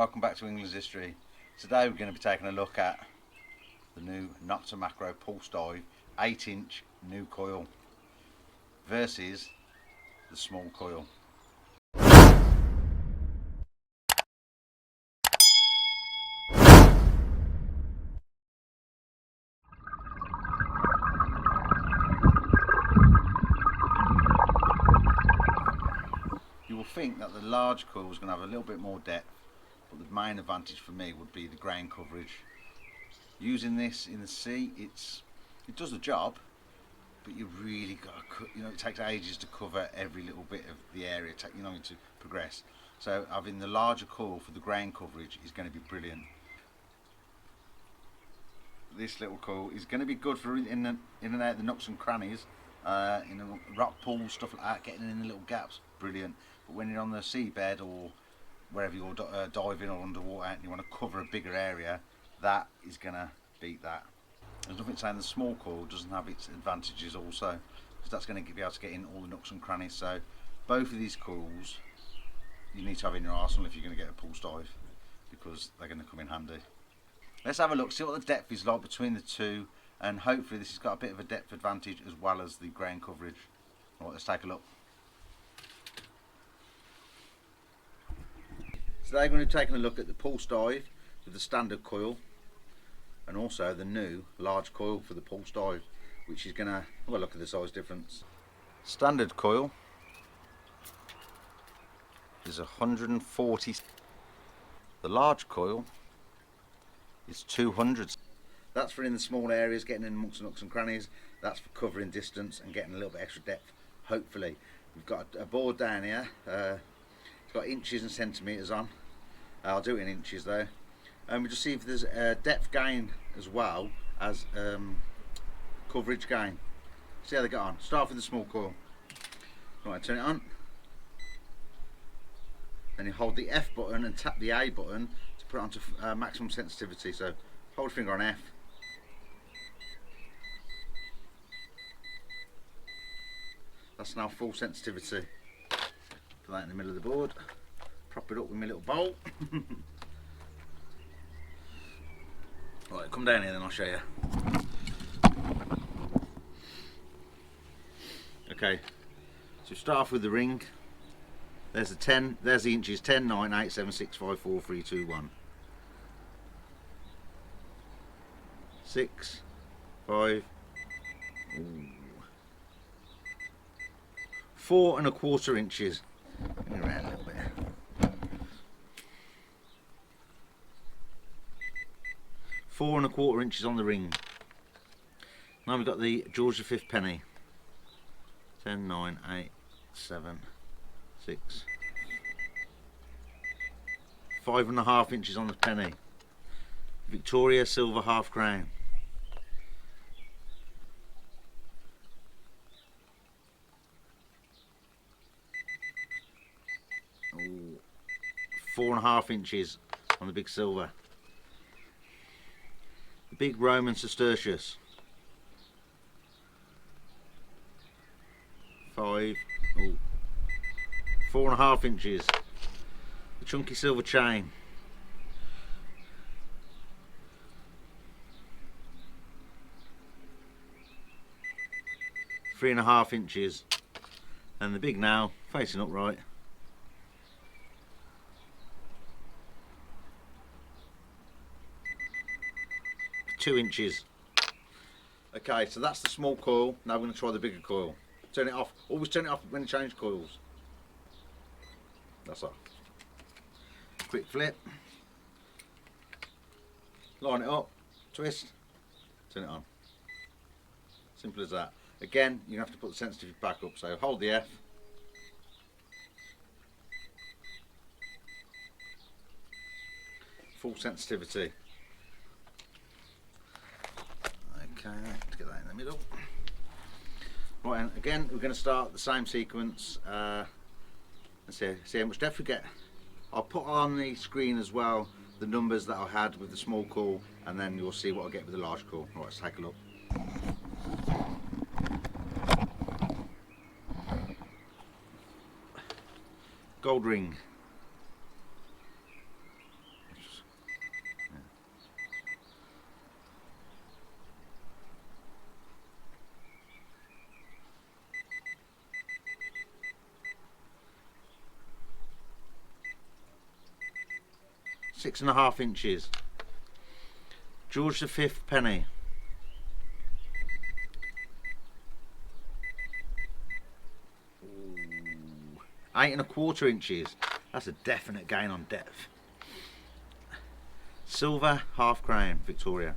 welcome back to England's History. Today we're going to be taking a look at the new Nokta Makro pulse dive 8-inch new coil versus the small coil. You will think that the large coil is going to have a little bit more depth, but the main advantage for me would be the grain coverage. Using this in the sea, it does the job, but you really got to, it takes ages to cover every little bit of the area, to progress. So having the larger coil for the grain coverage is going to be brilliant. This little coil is going to be good for in and out the nooks and crannies, in the rock pools, stuff like that, getting in the little gaps, brilliant. But when you're on the seabed or wherever you're diving or underwater and you want to cover a bigger area, that is going to beat that. There's nothing saying the small coil doesn't have its advantages also, because that's going to be able to get in all the nooks and crannies. So both of these coils you need to have in your arsenal if you're going to get a pulse dive, because they're going to come in handy. Let's have a look, see what the depth is like between the two, and hopefully this has got a bit of a depth advantage as well as the grain coverage. Right, let's take a look. So they're going to be taking a look at the pulse dive with the standard coil, and also the new large coil for the pulse dive, which is going to have a look at the size difference. Standard coil is 140. The large coil is 200. That's for in the small areas, getting in amongst the nooks and crannies. That's for covering distance and getting a little bit extra depth, hopefully. We've got a board down here. It's got inches and centimetres on. I'll do it in inches though. And we just see if there's a depth gain as well as coverage gain. See how they get on. Start with the small coil. Right, turn it on. Then you hold the F button and tap the A button to put it onto maximum sensitivity. So hold your finger on F. That's now full sensitivity. Put that in the middle of the board. Prop it up with my little bowl. Right, come down here then I'll show you. Okay, so start off with the ring. There's the 10, there's the inches, 10, 9, 8, 7, 6, 5, 4, 3, 2, 1. 6, 5, 4 1/4 inches. Bring it around a little bit. 4 1/4 inches on the ring. Now we've got the George V penny. 10, 9, 8, 7, 6. 5 1/2 inches on the penny. Victoria silver half crown. Oh, 4 1/2 inches on the big silver. The big Roman Sestertius. 5. Oh, 4 1/2 inches. The chunky silver chain. 3 1/2 inches. And the big nail facing upright. 2 inches. Okay, so that's the small coil. Now we're going to try the bigger coil. Turn it off. Always turn it off when you change coils. That's off. Quick flip. Line it up. Twist. Turn it on. Simple as that. Again, you have to put the sensitivity back up. So hold the F. Full sensitivity. Okay, let's get that in the middle. Right, and again we're going to start the same sequence and see how much depth we get. I'll put on the screen as well the numbers that I had with the small coil, and then you'll see what I get with the large coil. Right, let's take a look. Gold ring. 6.5 inches. George V penny. Ooh, 8.25 inches. That's a definite gain on depth. Silver half crown, Victoria.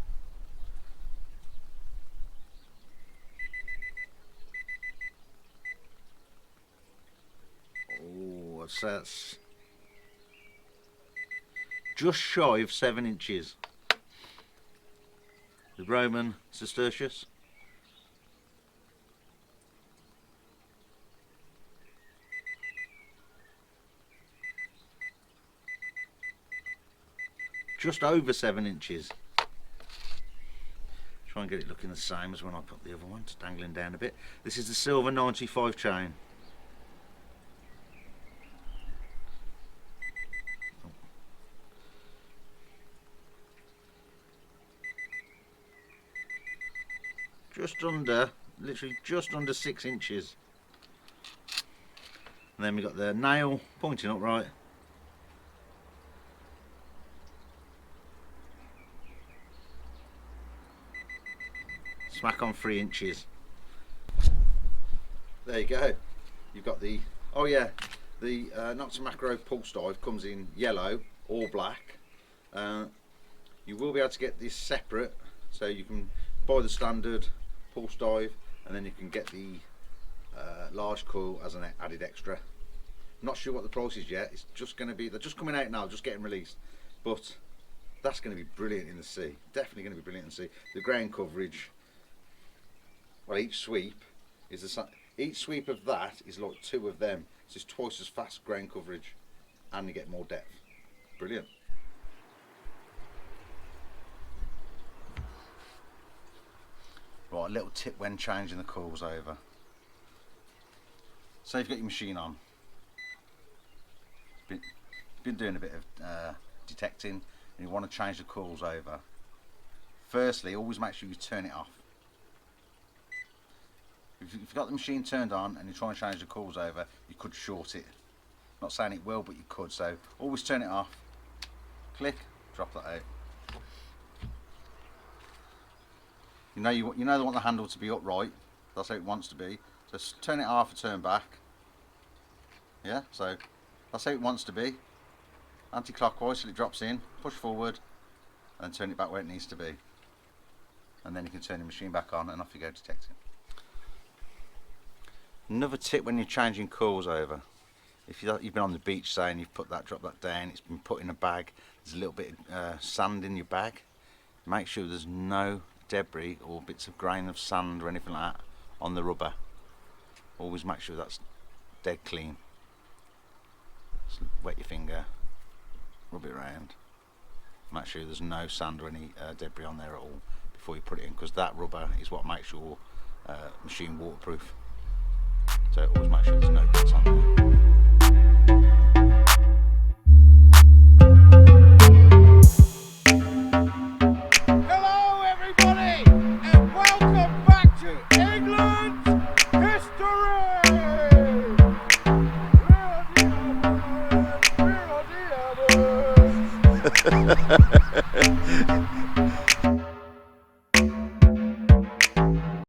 Oh, that's just shy of 7 inches. The Roman Cistercius. Just over 7 inches. Try and get it looking the same as when I put the other one, it's dangling down a bit. This is the silver 95 chain. Just under, literally just under 6 inches. And then we got the nail pointing upright. Smack on 3 inches. There you go. You've got the, oh yeah, the Nokta Makro pulse dive comes in yellow or black. You will be able to get this separate, so you can buy the standard pulse dive and then you can get the large coil as an added extra. Not sure what the price is yet. It's just going to be, they're just coming out now, just getting released, but that's going to be brilliant in the sea. Definitely going to be brilliant in the sea. The ground coverage, well, each sweep is the each sweep of that is like 2 of them, so it's twice as fast ground coverage and you get more depth. Brilliant. Right, a little tip when changing the coils over. So you've got your machine on, been doing a bit of detecting, and you want to change the coils over. Firstly, always make sure you turn it off. If you've got the machine turned on and you try and change the coils over, you could short it. Not saying it will, but you could. So always turn it off. Click, drop that out. You know want the handle to be upright. That's how it wants to be. So turn it half a turn back. Yeah, so that's how it wants to be. Anti-clockwise till it drops in. Push forward, and turn it back where it needs to be. And then you can turn the machine back on, and off you go detecting. Another tip when you're changing coils over. If you've been on the beach, say, and you've put that, drop that down, it's been put in a bag. There's a little bit of sand in your bag. Make sure there's no debris or bits of grain of sand or anything like that on the rubber. Always make sure that's dead clean. Just wet your finger, rub it around, make sure there's no sand or any debris on there at all before you put it in, because that rubber is what makes your machine waterproof. So always make sure there's no bits on there.